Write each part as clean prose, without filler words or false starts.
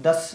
10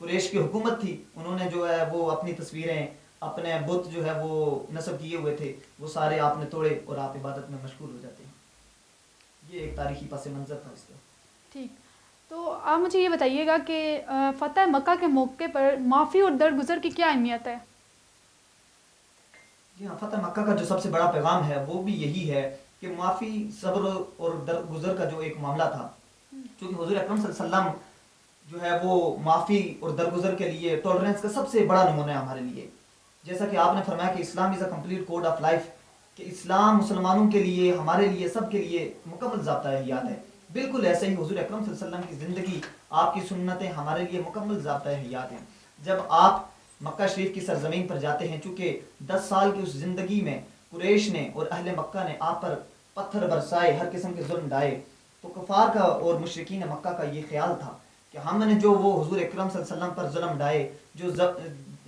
قریش کی حکومت تھی، انہوں نے جو ہے وہ اپنی تصویریں، اپنے بت جو ہے وہ نصب کیے ہوئے تھے، وہ سارے آپ نے توڑے اور آپ عبادت میں مشغول ہو جاتے ہیں. یہ ایک تاریخی پس منظر تھا اس کا. ٹھیک، تو آپ مجھے یہ بتائیے گا کہ فتح مکہ کے موقع پر معافی اور درگزر کی کیا اہمیت ہے؟ جی ہاں، فتح مکہ کا جو سب سے بڑا پیغام ہے وہ بھی یہی ہے کہ معافی، صبر اور درگزر کا جو ایک معاملہ تھا، چونکہ حضور اکرم صلی اللہ علیہ وسلم جو ہے وہ معافی اور درگزر کے لیے ٹالرنس کا سب سے بڑا نمونہ ہے ہمارے لیے. جیسا کہ آپ نے فرمایا کہ اسلام is a complete code of life, کہ اسلام مسلمانوں کے لیے، ہمارے لیے، سب کے لیے مکمل ضابطہ حیات ہے. بالکل ایسے ہی حضور اکرم صلی اللہ علیہ وسلم کی زندگی، آپ کی سنتیں ہمارے لیے مکمل ضابطہ حیات ہیں. جب آپ مکہ شریف کی سرزمین پر جاتے ہیں، چونکہ 10 سال کی اس زندگی میں قریش نے اور اہل مکہ نے آپ پر پتھر برسائے، ہر قسم کے ظلم ڈائے، تو کفار کا اور مشرکین مکہ کا یہ خیال تھا کہ ہم نے جو وہ حضور اکرم صلی اللہ علیہ وسلم پر ظلم ڈائے، جو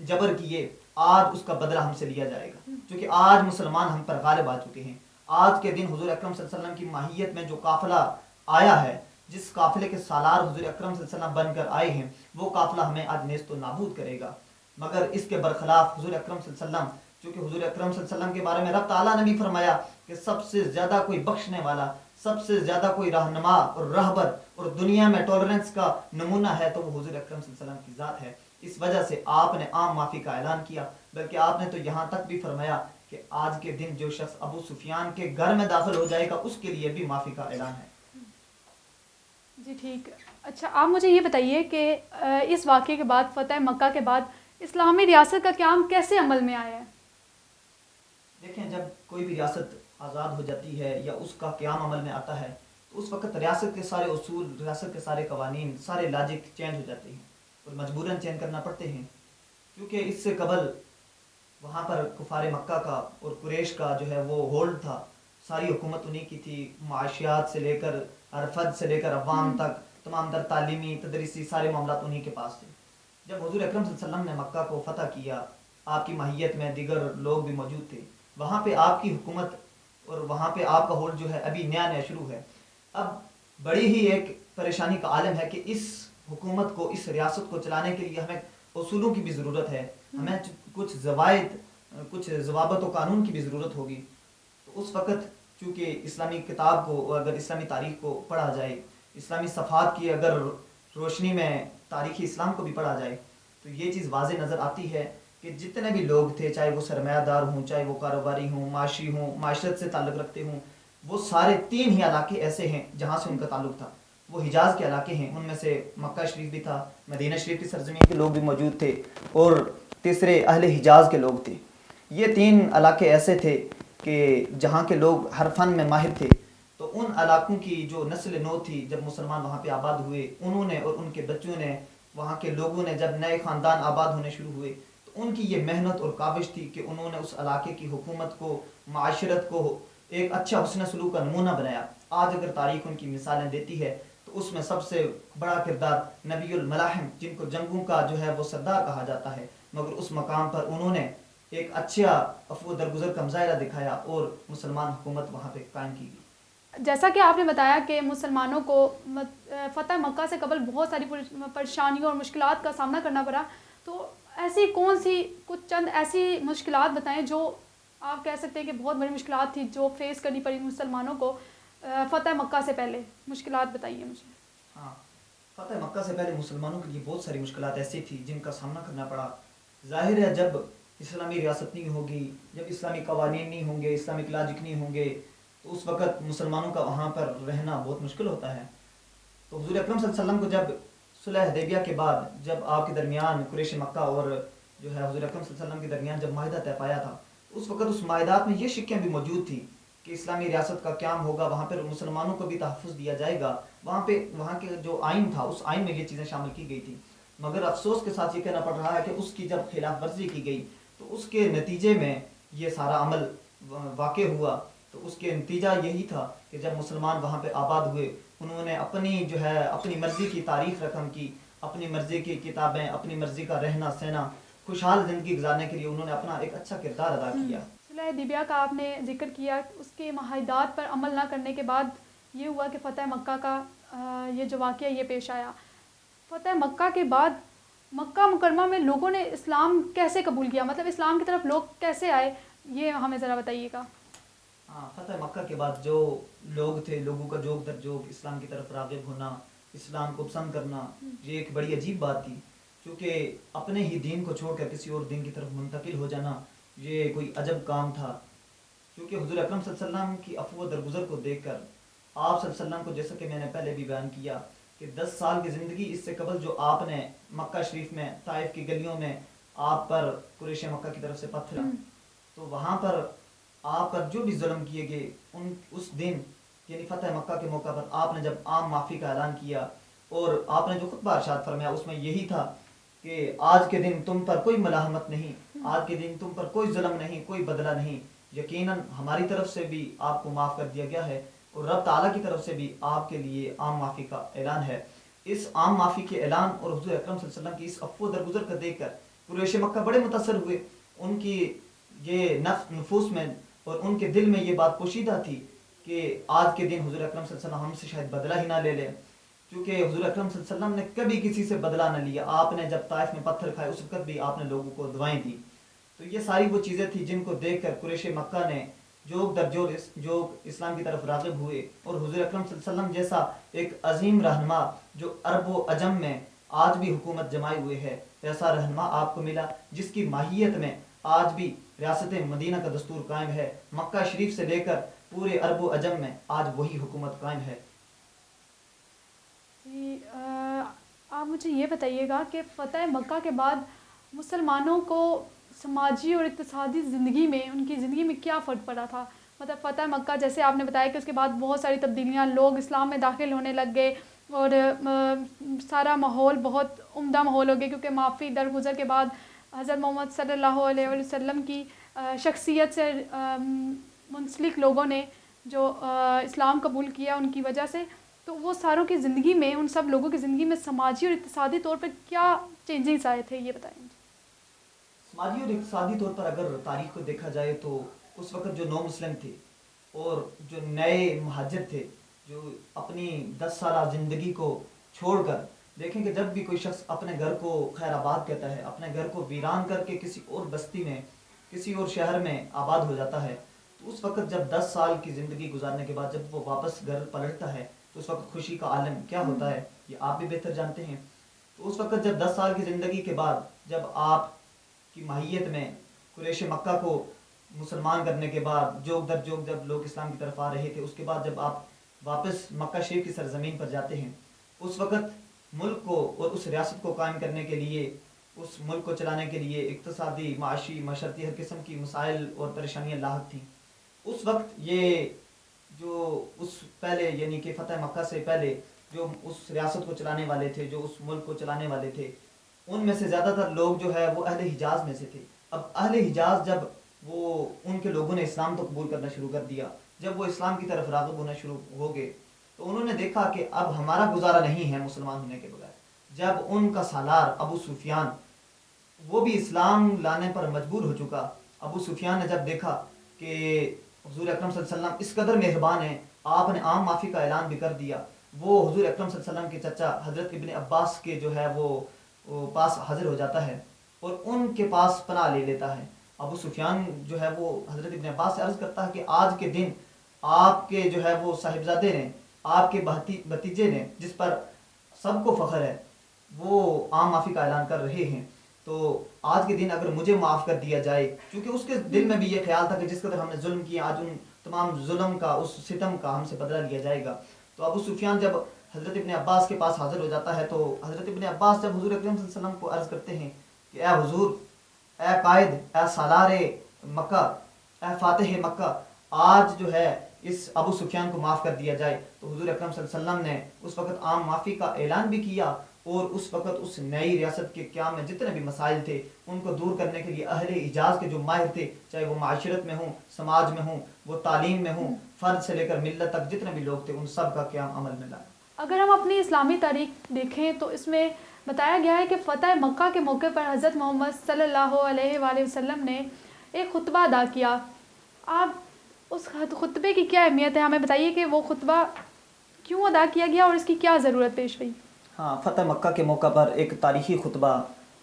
جبر کیے، آج اس کا بدلہ ہم سے لیا جائے گا، کیونکہ آج مسلمان ہم پر غالب آ چکے ہیں. آج کے دن حضور اکرم صلی اللہ علیہ وسلم کی ماہیت میں جو قافلہ آیا ہے، جس قافلے کے سالار حضور اکرم صلی اللہ علیہ وسلم بن کر آئے ہیں، وہ قافلہ ہمیں آج نیست و نابود کرے گا. مگر اس کے برخلاف حضور اکرم صلی اللہ علیہ وسلم، چونکہ حضور اکرم صلی اللہ علیہ وسلم کے بارے میں رب تعالیٰ نے بھی فرمایا کہ سب سے زیادہ کوئی بخشنے والا، سب سے زیادہ کوئی رہنما اور رہبر اور دنیا میں ٹالرنس کا نمونہ ہے تو وہ حضور اکرم صلی اللہ علیہ وسلم کی ذات ہے. اس وجہ سے آپ نے عام معافی کا اعلان کیا، بلکہ آپ نے تو یہاں تک بھی فرمایا کہ آج کے دن جو شخص ابو سفیان کے گھر میں داخل ہو جائے گا اس کے لیے بھی معافی کا اعلان ہے. جی ٹھیک. اچھا، آپ مجھے یہ بتائیے کہ اس واقعے کے بعد، فتح مکہ کے بعد، اسلامی ریاست کا قیام کیسے عمل میں آیا ہے؟ دیکھیں، جب کوئی بھی ریاست آزاد ہو جاتی ہے یا اس کا قیام عمل میں آتا ہے تو اس وقت ریاست کے سارے اصول، ریاست کے سارے قوانین، سارے لاجک چینج ہو جاتے ہیں اور مجبوراً چینج کرنا پڑتے ہیں، کیونکہ اس سے قبل وہاں پر کفار مکہ کا اور قریش کا جو ہے وہ ہولڈ تھا، ساری حکومت انہی کی تھی، معاشیات سے لے کر ارفد سے لے کر عوام تک، تمام در تعلیمی، تدریسی، سارے معاملات انہی کے پاس تھے. جب حضور اکرم صلی اللہ علیہ وسلم نے مکہ کو فتح کیا، آپ کی ماہیت میں دیگر لوگ بھی موجود تھے، وہاں پہ آپ کی حکومت اور وہاں پہ آپ کا ہولڈ جو ہے ابھی نیا نیا شروع ہے. اب بڑی ہی ایک پریشانی کا عالم ہے کہ اس حکومت کو، اس ریاست کو چلانے کے لیے ہمیں اصولوں کی بھی ضرورت ہے، ہمیں کچھ ضوابط، کچھ ضوابط و قانون کی بھی ضرورت ہوگی. تو اس وقت چونکہ اسلامی کتاب کو، اگر اسلامی تاریخ کو پڑھا جائے، اسلامی صفحات کی اگر روشنی میں تاریخ اسلام کو بھی پڑھا جائے، تو یہ چیز واضح نظر آتی ہے کہ جتنے بھی لوگ تھے، چاہے وہ سرمایہ دار ہوں، چاہے وہ کاروباری ہوں، معاشی ہوں، معاشرت سے تعلق رکھتے ہوں، وہ سارے 3 ہی علاقے ایسے ہیں جہاں سے ان کا تعلق تھا. وہ حجاز کے علاقے ہیں، ان میں سے مکہ شریف بھی تھا، مدینہ شریف کی سرزمین کے لوگ بھی موجود تھے، اور تیسرے اہل حجاز کے لوگ تھے. یہ 3 علاقے ایسے تھے کہ جہاں کے لوگ ہر فن میں ماہر تھے. تو ان علاقوں کی جو نسل نو تھی، جب مسلمان وہاں پہ آباد ہوئے، انہوں نے اور ان کے بچوں نے، وہاں کے لوگوں نے جب نئے خاندان آباد ہونے شروع ہوئے، تو ان کی یہ محنت اور کاوش تھی کہ انہوں نے اس علاقے کی حکومت کو، معاشرت کو ایک اچھا حسن سلوک کا نمونہ بنایا. آج اگر تاریخ ان کی مثالیں دیتی ہے تو اس میں سب سے بڑا کردار نبی الملاحم، جن کو جنگوں کا جو ہے وہ سردار کہا جاتا ہے، مگر اس مقام پر انہوں نے ایک اچھا عفو درگزر کا مظاہرہ دکھایا اور مسلمان حکومت وہاں پہ قائم کی گئی. جیسا کہ آپ نے بتایا کہ مسلمانوں کو فتح مکہ سے قبل بہت ساری پریشانیوں اور مشکلات کا سامنا کرنا پڑا، تو ایسی کون سی کچھ چند ایسی مشکلات بتائیں جو آپ کہہ سکتے ہیں کہ بہت بڑی مشکلات تھی جو فیس کرنی پڑی مسلمانوں کو فتح مکہ سے پہلے؟ مشکلات بتائیے مجھے. ہاں، فتح مکہ سے پہلے مسلمانوں کے لیے بہت ساری مشکلات ایسی تھی جن کا سامنا کرنا پڑا. ظاہر ہے جب اسلامی ریاست نہیں ہوگی، جب اسلامی قوانین نہیں ہوں گے، اسلامک لاجک نہیں ہوں گے، تو اس وقت مسلمانوں کا وہاں پر رہنا بہت مشکل ہوتا ہے. تو حضور اکرم صلی اللہ علیہ وسلم کو جب صلح حدیبیہ کے بعد، جب آپ کے درمیان قریش مکہ اور جو ہے حضور اکرم صلی اللہ علیہ وسلم کے درمیان جب معاہدہ طے پایا تھا، اس وقت اس معاہدات میں یہ شکیں بھی موجود تھیں کہ اسلامی ریاست کا قیام ہوگا، وہاں پر مسلمانوں کو بھی تحفظ دیا جائے گا، وہاں کے جو آئین تھا اس آئین میں یہ چیزیں شامل کی گئی تھیں. مگر افسوس کے ساتھ یہ کہنا پڑ رہا ہے کہ اس کی جب خلاف ورزی کی گئی تو اس کے نتیجے میں یہ سارا عمل واقع ہوا. تو اس کے نتیجہ یہی تھا کہ جب مسلمان وہاں پہ آباد ہوئے، انہوں نے اپنی جو ہے اپنی مرضی کی تاریخ رقم کی، اپنی مرضی کی کتابیں، اپنی مرضی کا رہنا سہنا، خوشحال زندگی گزارنے کے لیے انہوں نے اپنا ایک اچھا کردار ادا کیا. صلح حدیبیہ کا آپ نے ذکر کیا، اس کے معاہدات پر عمل نہ کرنے کے بعد یہ ہوا کہ فتح مکہ کا یہ جو واقعہ یہ پیش آیا. فتح مکہ کے بعد مکہ مکرمہ میں لوگوں نے اسلام کیسے قبول کیا، مطلب اسلام کی طرف لوگ کیسے آئے، یہ ہمیں ذرا بتائیے گا۔ ہاں، فتح مکہ کے بعد جو لوگ تھے، لوگوں کا جوک در جوک اسلام کی طرف راغب ہونا، اسلام کو پسند کرنا، یہ ایک بڑی عجیب بات تھی، کیونکہ اپنے ہی دین کو چھوڑ کر کسی اور دین کی طرف منتقل ہو جانا یہ کوئی عجب کام تھا۔ کیونکہ حضور اکرم صلی اللہ علیہ وسلم کی عفو و درگزر کو دیکھ کر آپ صلی اللہ علیہ وسلم کو، جیسا کہ میں نے پہلے بھی بیان کیا کہ 10 سال کی زندگی اس سے قبل جو آپ نے مکہ شریف میں طائف کی گلیوں میں آپ پر قریش مکہ کی طرف سے پتھرا، تو وہاں پر آپ پر جو بھی ظلم کیے گئے اس دن یعنی فتح مکہ کے موقع پر آپ نے جب عام معافی کا اعلان کیا اور آپ نے جو خطبہ ارشاد فرمایا اس میں یہی تھا کہ آج کے دن تم پر کوئی ملامت نہیں، آج کے دن تم پر کوئی ظلم نہیں، کوئی بدلہ نہیں، یقیناً ہماری طرف سے بھی آپ کو معاف کر دیا گیا ہے اور رب تعالیٰ کی طرف سے بھی آپ کے لیے عام معافی کا اعلان ہے۔ اس عام معافی کے اعلان اور حضور اکرم صلی اللہ علیہ وسلم کی اس عفو درگزر کو دیکھ کر قریش مکہ بڑے متاثر ہوئے، ان کی یہ نفوس میں اور ان کے دل میں یہ بات پوشیدہ تھی کہ آج کے دن حضور اکرم صلی اللہ علیہ وسلم ہم سے شاید بدلہ ہی نہ لے لیں، کیونکہ حضور اکرم صلی اللہ علیہ وسلم نے کبھی کسی سے بدلہ نہ لیا۔ آپ نے جب طائف میں پتھر کھائے اس وقت بھی آپ نے لوگوں کو دعائیں دی، تو یہ ساری وہ چیزیں تھیں جن کو دیکھ کر قریش مکہ نے جوک در جوک اسلام کی طرف راغب ہوئے، اور حضور اکرم صلی اللہ علیہ وسلم جیسا ایک عظیم رہنما جو عرب و عجم میں آج بھی حکومت جمائے ہوئے ہے، ایسا رہنما آپ کو ملا جس کی ماہیت میں آج بھی ریاست مدینہ کا دستور قائم ہے، مکہ شریف سے لے کر پورے عرب و عجم میں آج وہی حکومت قائم ہے۔ جی، آپ مجھے یہ بتائیے گا کہ فتح مکہ کے بعد مسلمانوں کو سماجی اور اقتصادی زندگی میں، ان کی زندگی میں کیا فرق پڑا تھا؟ مطلب فتح مکہ جیسے آپ نے بتایا کہ اس کے بعد بہت ساری تبدیلیاں، لوگ اسلام میں داخل ہونے لگ گئے اور سارا ماحول بہت عمدہ ماحول ہو گیا، کیونکہ معافی درگزر کے بعد حضرت محمد صلی اللہ علیہ وسلم کی شخصیت سے منسلک لوگوں نے جو اسلام قبول کیا ان کی وجہ سے، تو وہ ساروں کی زندگی میں، ان سب لوگوں کی زندگی میں سماجی اور اقتصادی طور پر کیا چینجز آئے تھے، یہ بتائیں۔ سماجی اور اقتصادی طور پر اگر تاریخ کو دیکھا جائے تو اس وقت جو نو مسلم تھے اور جو نئے مہاجر تھے، جو اپنی 10 سالہ زندگی کو چھوڑ کر، دیکھیں کہ جب بھی کوئی شخص اپنے گھر کو خیر آباد کہتا ہے، اپنے گھر کو ویران کر کے کسی اور بستی میں، کسی اور شہر میں آباد ہو جاتا ہے، تو اس وقت جب 10 سال کی زندگی گزارنے کے بعد جب وہ واپس گھر پلٹتا ہے تو اس وقت خوشی کا عالم کیا ہوتا ہے یہ آپ بھی بہتر جانتے ہیں۔ تو اس وقت جب 10 سال کی زندگی کے بعد جب آپ کی ماہیت میں قریش مکہ کو مسلمان کرنے کے بعد جوک در جوک جب لوگ اسلام کی طرف آ رہے تھے، اس کے بعد جب آپ واپس مکہ شریف کی سرزمین پر جاتے ہیں، اس وقت ملک کو اور اس ریاست کو قائم کرنے کے لیے، اس ملک کو چلانے کے لیے اقتصادی، معاشی، معاشرتی ہر قسم کی مسائل اور پریشانیاں لاحق تھیں۔ اس وقت یہ جو اس پہلے یعنی کہ فتح مکہ سے پہلے جو اس ریاست کو چلانے والے تھے، جو اس ملک کو چلانے والے تھے، ان میں سے زیادہ تر لوگ جو ہے وہ اہل حجاز میں سے تھے۔ اب اہل حجاز جب وہ ان کے لوگوں نے اسلام تو قبول کرنا شروع کر دیا، جب وہ اسلام کی طرف راغب ہونا شروع ہو گئے تو انہوں نے دیکھا کہ اب ہمارا گزارا نہیں ہے مسلمان ہونے کے بغیر۔ جب ان کا سالار ابو سفیان وہ بھی اسلام لانے پر مجبور ہو چکا، ابو سفیان نے جب دیکھا کہ حضور اکرم صلی اللہ علیہ وسلم اس قدر مہربان ہیں، آپ نے عام معافی کا اعلان بھی کر دیا، وہ حضور اکرم صلی اللہ علیہ وسلم کے چچا حضرت ابن عباس کے جو ہے وہ پاس حاضر ہو جاتا ہے اور ان کے پاس پناہ لے لیتا ہے۔ ابو سفیان جو ہے وہ حضرت ابن عباس سے عرض کرتا ہے کہ آج کے دن آپ کے جو ہے وہ صاحبزادے نے، آپ کے بھتیجے نے، جس پر سب کو فخر ہے، وہ عام معافی کا اعلان کر رہے ہیں، تو آج کے دن اگر مجھے معاف کر دیا جائے، کیونکہ اس کے دل میں بھی یہ خیال تھا کہ جس قدر ہم نے ظلم کیا، آج ان تمام ظلم کا، اس ستم کا ہم سے بدلہ لیا جائے گا۔ تو ابو سفیان جب حضرت ابن عباس کے پاس حاضر ہو جاتا ہے تو حضرت ابن عباس جب حضور اکرم صلی اللہ علیہ وسلم کو عرض کرتے ہیں کہ اے حضور، اے قائد، اے سالار مکہ، اے فاتح مکہ، آج جو ہے اس ابو سفیان کو معاف کر دیا جائے، تو حضور اکرم صلی اللہ علیہ وسلم نے اس وقت عام معافی کا اعلان بھی کیا، اور اس وقت اس نئی ریاست کے قیام میں جتنے بھی مسائل تھے ان کو دور کرنے کے لیے اہل حجاز کے جو ماہر تھے، چاہے وہ معاشرت میں ہوں، سماج میں ہوں، وہ تعلیم میں ہوں، فرد سے لے کر ملت تک جتنے بھی لوگ تھے، ان سب کا قیام عمل میں لایا۔ اگر ہم اپنی اسلامی تاریخ دیکھیں تو اس میں بتایا گیا ہے کہ فتح مکہ کے موقع پر حضرت محمد صلی اللہ علیہ وآلہ وسلم نے ایک خطبہ ادا کیا۔ آپ اس خطبے کی کیا اہمیت ہے، ہمیں بتائیے کہ وہ خطبہ کیوں ادا کیا گیا اور اس کی کیا ضرورت پیش ہوئی؟ ہاں، فتح مکہ کے موقع پر ایک تاریخی خطبہ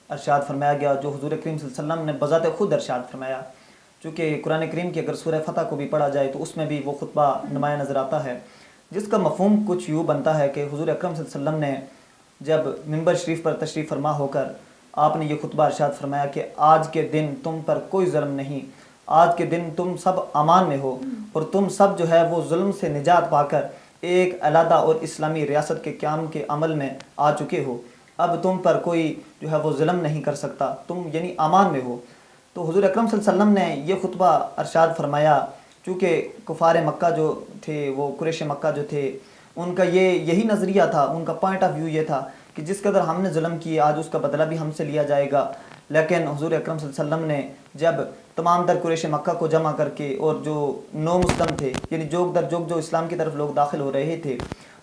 ارشاد فرمایا گیا، جو حضور کریم صلی اللہ علیہ وسلم نے بذات خود ارشاد فرمایا. چونکہ قرآن کریم کی اگر سورہ فتح کو بھی پڑھا جائے تو اس میں بھی وہ خطبہ نمایاں نظر آتا ہے، جس کا مفہوم کچھ یوں بنتا ہے کہ حضور اکرم صلی اللہ علیہ وسلم نے جب منبر شریف پر تشریف فرما ہو کر آپ نے یہ خطبہ ارشاد فرمایا کہ آج کے دن تم پر کوئی ظلم نہیں، آج کے دن تم سب امان میں ہو، اور تم سب جو ہے وہ ظلم سے نجات پا کر ایک علیحدہ اور اسلامی ریاست کے قیام کے عمل میں آ چکے ہو، اب تم پر کوئی جو ہے وہ ظلم نہیں کر سکتا، تم یعنی امان میں ہو. تو حضور اکرم صلی اللہ علیہ وسلم نے یہ خطبہ ارشاد فرمایا چونکہ کفار مکہ جو تھے، وہ قریش مکہ جو تھے، ان کا یہی نظریہ تھا، ان کا پوائنٹ آف ویو یہ تھا کہ جس قدر ہم نے ظلم کیے آج اس کا بدلہ بھی ہم سے لیا جائے گا. لیکن حضور اکرم صلی اللہ علیہ وسلم نے جب تمام در قریش مکہ کو جمع کر کے، اور جو نو مسلم تھے یعنی جوگ در جوگ جو اسلام کی طرف لوگ داخل ہو رہے تھے،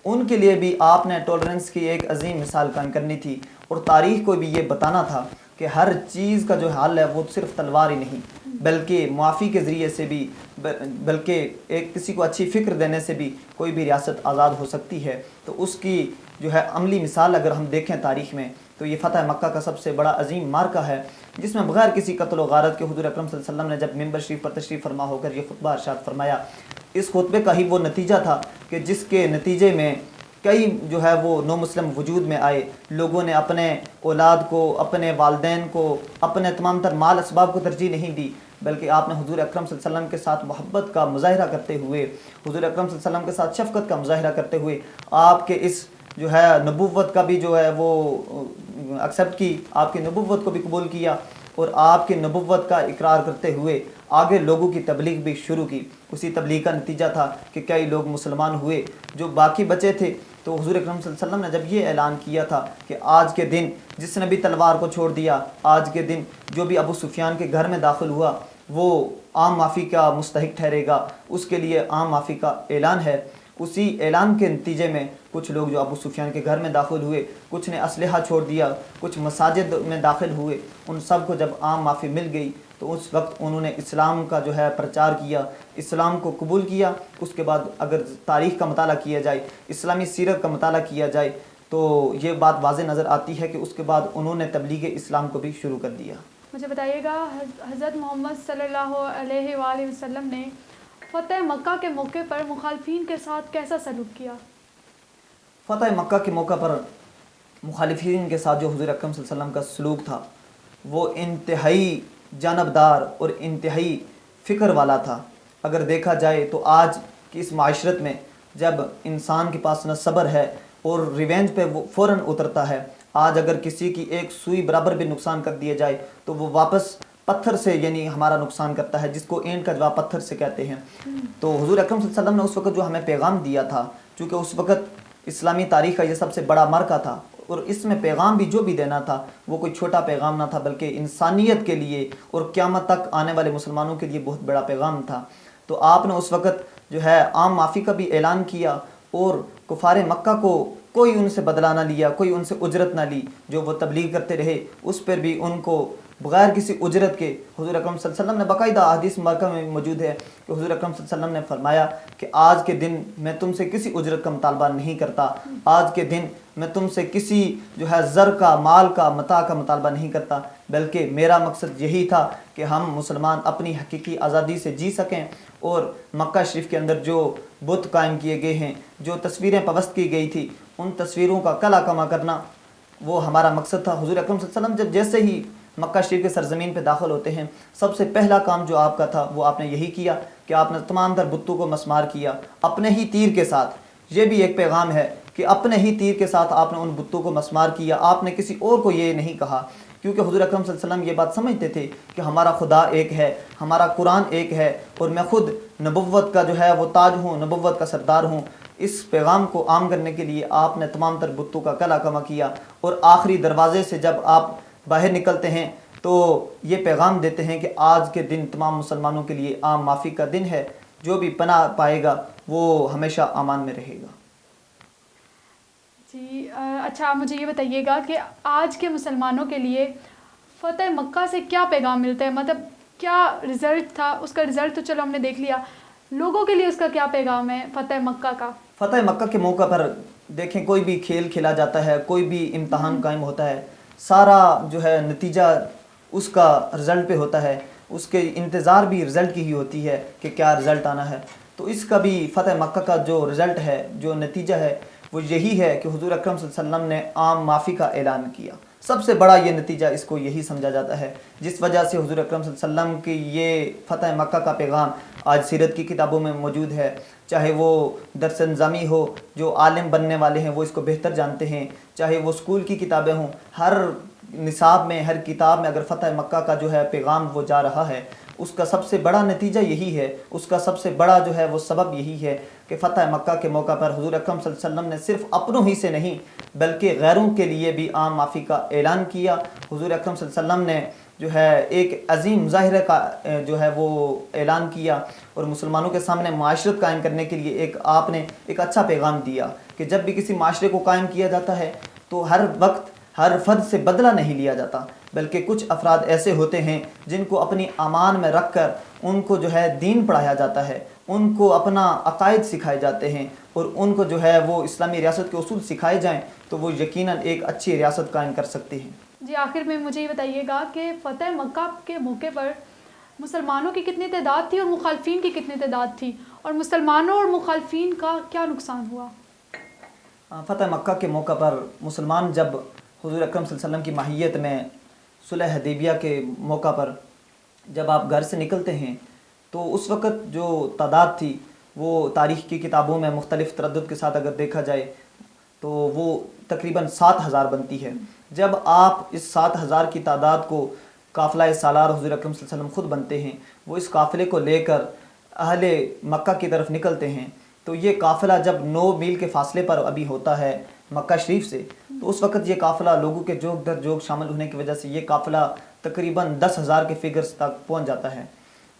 ان کے لیے بھی آپ نے ٹولرنس کی ایک عظیم مثال قائم کرنی تھی، اور تاریخ کو بھی یہ بتانا تھا کہ ہر چیز کا جو حل ہے وہ صرف تلوار ہی نہیں بلکہ معافی کے ذریعے سے بھی، بلکہ ایک کسی کو اچھی فکر دینے سے بھی کوئی بھی ریاست آزاد ہو سکتی ہے. تو اس کی جو ہے عملی مثال اگر ہم دیکھیں تاریخ میں تو یہ فتح مکہ کا سب سے بڑا عظیم مارکہ ہے، جس میں بغیر کسی قتل و غارت کے حضور اکرم صلی اللہ علیہ وسلم نے جب منبر شریف پر تشریف فرما ہو کر یہ خطبہ ارشاد فرمایا. اس خطبے کا ہی وہ نتیجہ تھا کہ جس کے نتیجے میں کئی جو ہے وہ نو مسلم وجود میں آئے، لوگوں نے اپنے اولاد کو، اپنے والدین کو، اپنے تمام تر مال اسباب کو ترجیح نہیں دی، بلکہ آپ نے حضور اکرم صلی اللہ علیہ وسلم کے ساتھ محبت کا مظاہرہ کرتے ہوئے، حضور اکرم صلی اللہ علیہ وسلم کے ساتھ شفقت کا مظاہرہ کرتے ہوئے آپ کے اس جو ہے نبوت کا بھی جو ہے وہ ایکسیپٹ کی، آپ کی نبوت کو بھی قبول کیا، اور آپ کی نبوت کا اقرار کرتے ہوئے آگے لوگوں کی تبلیغ بھی شروع کی. اسی تبلیغ کا نتیجہ تھا کہ کئی لوگ مسلمان ہوئے، جو باقی بچے تھے. تو حضور اکرم صلی اللہ علیہ وسلم نے جب یہ اعلان کیا تھا کہ آج کے دن جس نے بھی تلوار کو چھوڑ دیا، آج کے دن جو بھی ابو سفیان کے گھر میں داخل ہوا وہ عام معافی کا مستحق ٹھہرے گا، اس کے لیے عام معافی کا اعلان ہے. اسی اعلان کے نتیجے میں کچھ لوگ جو ابو سفیان کے گھر میں داخل ہوئے، کچھ نے اسلحہ چھوڑ دیا، کچھ مساجد میں داخل ہوئے، ان سب کو جب عام معافی مل گئی تو اس وقت انہوں نے اسلام کا جو ہے پرچار کیا، اسلام کو قبول کیا. اس کے بعد اگر تاریخ کا مطالعہ کیا جائے، اسلامی سیرت کا مطالعہ کیا جائے تو یہ بات واضح نظر آتی ہے کہ اس کے بعد انہوں نے تبلیغ اسلام کو بھی شروع کر دیا. مجھے بتائیے گا، حضرت محمد صلی اللہ علیہ وآلہ وسلم نے فتح مکہ کے موقع پر مخالفین کے ساتھ کیسا سلوک کیا؟ فتح مکہ کے موقع پر مخالفین کے ساتھ جو حضور اکرم صلی اللہ علیہ وسلم کا سلوک تھا وہ انتہائی جانبدار اور انتہائی فکر والا تھا. اگر دیکھا جائے تو آج کی اس معاشرت میں جب انسان کے پاس نہ صبر ہے اور ریونج پہ وہ فوراً اترتا ہے، آج اگر کسی کی ایک سوئی برابر بھی نقصان کر دیا جائے تو وہ واپس پتھر سے یعنی ہمارا نقصان کرتا ہے، جس کو اینٹ کا جواب پتھر سے کہتے ہیں. تو حضور اکرم صلی اللہ علیہ وسلم نے اس وقت جو ہمیں پیغام دیا تھا، چونکہ اس وقت اسلامی تاریخ کا یہ سب سے بڑا مرکہ تھا، اور اس میں پیغام بھی جو بھی دینا تھا وہ کوئی چھوٹا پیغام نہ تھا بلکہ انسانیت کے لیے اور قیامت تک آنے والے مسلمانوں کے لیے بہت بڑا پیغام تھا. تو آپ نے اس وقت جو ہے عام معافی کا بھی اعلان کیا، اور کفار مکہ کو کوئی ان سے بدلہ نہ لیا، کوئی ان سے اجرت نہ لی، جو وہ تبلیغ کرتے رہے اس پر بھی ان کو بغیر کسی اجرت کے حضور اکرم صلی اللہ علیہ وسلم نے باقاعدہ احادیث مبارکہ میں موجود ہے کہ حضور اکرم صلی اللہ علیہ وسلم نے فرمایا کہ آج کے دن میں تم سے کسی اجرت کا مطالبہ نہیں کرتا، آج کے دن میں تم سے کسی جو ہے زر کا، مال کا، متاع کا مطالبہ نہیں کرتا، بلکہ میرا مقصد یہی تھا کہ ہم مسلمان اپنی حقیقی آزادی سے جی سکیں، اور مکہ شریف کے اندر جو بت قائم کیے گئے ہیں، جو تصویریں پوست کی گئی تھی، ان تصویروں کا کلا کما کرنا وہ ہمارا مقصد تھا. حضور اکرم صلی اللہ علیہ وسلم جب جیسے ہی مکہ شریف کے سرزمین پہ داخل ہوتے ہیں، سب سے پہلا کام جو آپ کا تھا وہ آپ نے یہی کیا کہ آپ نے تمام تر بتوں کو مسمار کیا اپنے ہی تیر کے ساتھ. یہ بھی ایک پیغام ہے کہ اپنے ہی تیر کے ساتھ آپ نے ان بتوں کو مسمار کیا، آپ نے کسی اور کو یہ نہیں کہا، کیونکہ حضور اکرم صلی اللہ علیہ وسلم یہ بات سمجھتے تھے کہ ہمارا خدا ایک ہے، ہمارا قرآن ایک ہے، اور میں خود نبوت کا جو ہے وہ تاج ہوں، نبوت کا سردار ہوں. اس پیغام کو عام کرنے کے لیے آپ نے تمام تر بتوں کا کلا کما کیا، اور آخری دروازے سے جب آپ باہر نکلتے ہیں تو یہ پیغام دیتے ہیں کہ آج کے دن تمام مسلمانوں کے لیے عام معافی کا دن ہے، جو بھی پناہ پائے گا وہ ہمیشہ امان میں رہے گا. جی اچھا، آپ مجھے یہ بتائیے گا کہ آج کے مسلمانوں کے لیے فتح مکہ سے کیا پیغام ملتا ہے؟ مطلب کیا رزلٹ تھا؟ اس کا رزلٹ تو چلو ہم نے دیکھ لیا، لوگوں کے لیے اس کا کیا پیغام ہے فتح مکہ کا؟ فتح مکہ کے موقع پر دیکھیں، کوئی بھی کھیل کھیلا جاتا ہے، کوئی بھی امتحان قائم ہوتا ہے، سارا جو ہے نتیجہ اس کا رزلٹ پہ ہوتا ہے، اس کے انتظار بھی رزلٹ کی ہی ہوتی ہے کہ کیا رزلٹ آنا ہے. تو اس کا بھی فتح مکہ کا جو رزلٹ ہے، جو نتیجہ ہے، وہ یہی ہے کہ حضور اکرم صلی اللہ علیہ وسلم نے عام معافی کا اعلان کیا. سب سے بڑا یہ نتیجہ اس کو یہی سمجھا جاتا ہے، جس وجہ سے حضور اکرم صلی اللہ علیہ وسلم کی یہ فتح مکہ کا پیغام آج سیرت کی کتابوں میں موجود ہے. چاہے وہ درس نظامی ہو، جو عالم بننے والے ہیں وہ اس کو بہتر جانتے ہیں، چاہے وہ اسکول کی کتابیں ہوں، ہر نصاب میں، ہر کتاب میں اگر فتح مکہ کا جو ہے پیغام وہ جا رہا ہے، اس کا سب سے بڑا نتیجہ یہی ہے، اس کا سب سے بڑا جو ہے وہ سبب یہی ہے کہ فتح مکہ کے موقع پر حضور اکرم صلی اللہ علیہ وسلم نے صرف اپنوں ہی سے نہیں بلکہ غیروں کے لیے بھی عام معافی کا اعلان کیا. حضور اکرم صلی اللہ علیہ وسلم نے جو ہے ایک عظیم مظاہرے کا جو ہے وہ اعلان کیا اور مسلمانوں کے سامنے معاشرت قائم کرنے کے لیے آپ نے ایک اچھا پیغام دیا کہ جب بھی کسی معاشرے کو قائم کیا جاتا ہے تو ہر وقت ہر فرد سے بدلہ نہیں لیا جاتا، بلکہ کچھ افراد ایسے ہوتے ہیں جن کو اپنی امان میں رکھ کر ان کو جو ہے دین پڑھایا جاتا ہے، ان کو اپنا عقائد سکھائے جاتے ہیں، اور ان کو جو ہے وہ اسلامی ریاست کے اصول سکھائے جائیں تو وہ یقیناً ایک اچھی ریاست قائم کر سکتے ہیں. جی، آخر میں مجھے یہ بتائیے گا کہ فتح مکہ کے موقع پر مسلمانوں کی کتنی تعداد تھی اور مخالفین کی کتنی تعداد تھی، اور مسلمانوں اور مخالفین کا کیا نقصان ہوا؟ فتح مکہ کے موقع پر مسلمان جب حضور اکرم صلی اللہ علیہ وسلم کی ماہیت میں صلح حدیبیہ کے موقع پر جب آپ گھر سے نکلتے ہیں تو اس وقت جو تعداد تھی وہ تاریخ کی کتابوں میں مختلف تردد کے ساتھ اگر دیکھا جائے تو وہ تقریباً 7,000 بنتی ہے. جب آپ اس 7,000 کی تعداد کو قافلہ سالار حضور اکرم صلی اللہ علیہ وسلم خود بنتے ہیں، وہ اس قافلے کو لے کر اہل مکہ کی طرف نکلتے ہیں، تو یہ قافلہ جب 9 میل کے فاصلے پر ابھی ہوتا ہے مکہ شریف سے، تو اس وقت یہ قافلہ لوگوں کے جوگ در جوگ شامل ہونے کی وجہ سے یہ قافلہ تقریباً 10,000 کے فگرز تک پہنچ جاتا ہے.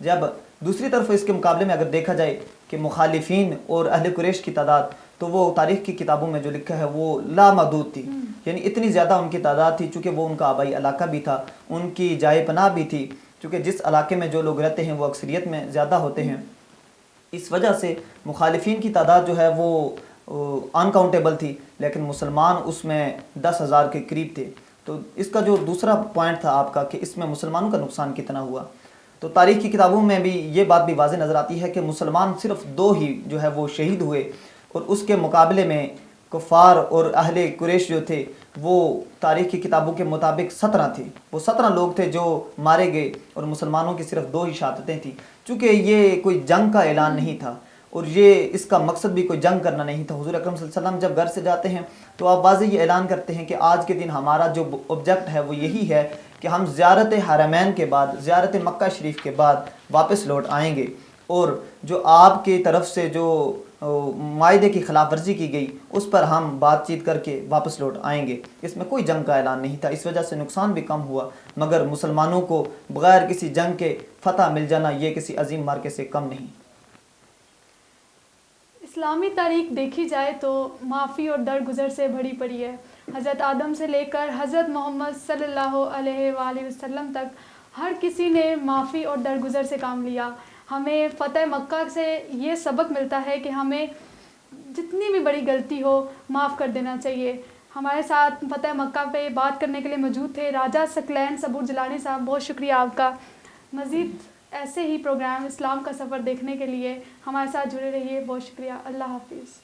جب دوسری طرف اس کے مقابلے میں اگر دیکھا جائے کہ مخالفین اور اہل قریش کی تعداد، تو وہ تاریخ کی کتابوں میں جو لکھا ہے وہ لامحدود تھی، یعنی اتنی زیادہ ان کی تعداد تھی چونکہ وہ ان کا آبائی علاقہ بھی تھا، ان کی جائے پناہ بھی تھی، چونکہ جس علاقے میں جو لوگ رہتے ہیں وہ اکثریت میں زیادہ ہوتے ہیں. اس وجہ سے مخالفین کی تعداد جو ہے وہ انکاؤنٹیبل تھی، لیکن مسلمان اس میں 10,000 کے قریب تھے. تو اس کا جو دوسرا پوائنٹ تھا آپ کا کہ اس میں مسلمانوں کا نقصان کتنا ہوا، تو تاریخ کی کتابوں میں بھی یہ بات بھی واضح نظر آتی ہے کہ مسلمان صرف 2 ہی جو ہے وہ شہید ہوئے، اور اس کے مقابلے میں کفار اور اہل قریش جو تھے وہ تاریخ کی کتابوں کے مطابق 17 تھے، وہ 17 لوگ تھے جو مارے گئے، اور مسلمانوں کی صرف 2 ہی شہادتیں تھیں. چونکہ یہ کوئی جنگ کا اعلان نہیں تھا اور یہ اس کا مقصد بھی کوئی جنگ کرنا نہیں تھا. حضور اکرم صلی اللہ علیہ وسلم جب گھر سے جاتے ہیں تو آپ واضح یہ اعلان کرتے ہیں کہ آج کے دن ہمارا جو آبجیکٹ ہے وہ یہی ہے کہ ہم زیارت حرمین کے بعد، زیارت مکہ شریف کے بعد واپس لوٹ آئیں گے، اور جو آپ کی طرف سے جو معاہدے کی خلاف ورزی کی گئی اس پر ہم بات چیت کر کے واپس لوٹ آئیں گے. اس میں کوئی جنگ کا اعلان نہیں تھا، اس وجہ سے نقصان بھی کم ہوا، مگر مسلمانوں کو بغیر کسی جنگ کے فتح مل جانا یہ کسی عظیم مارکے سے کم نہیں. اسلامی تاریخ دیکھی جائے تو معافی اور درگزر سے بھری پڑی ہے. حضرت آدم سے لے کر حضرت محمد صلی اللہ علیہ وآلہ وسلم تک ہر کسی نے معافی اور درگزر سے کام لیا. ہمیں فتح مکہ سے یہ سبق ملتا ہے کہ ہمیں جتنی بھی بڑی غلطی ہو معاف کر دینا چاہیے. ہمارے ساتھ فتح مکہ پہ بات کرنے کے لیے موجود تھے راجہ ثقلین صبور جیلانی صاحب، بہت شکریہ آپ کا. مزید ایسے ہی پروگرام اسلام کا سفر دیکھنے کے لیے ہمارے ساتھ جڑے رہیے. بہت شکریہ. اللہ حافظ.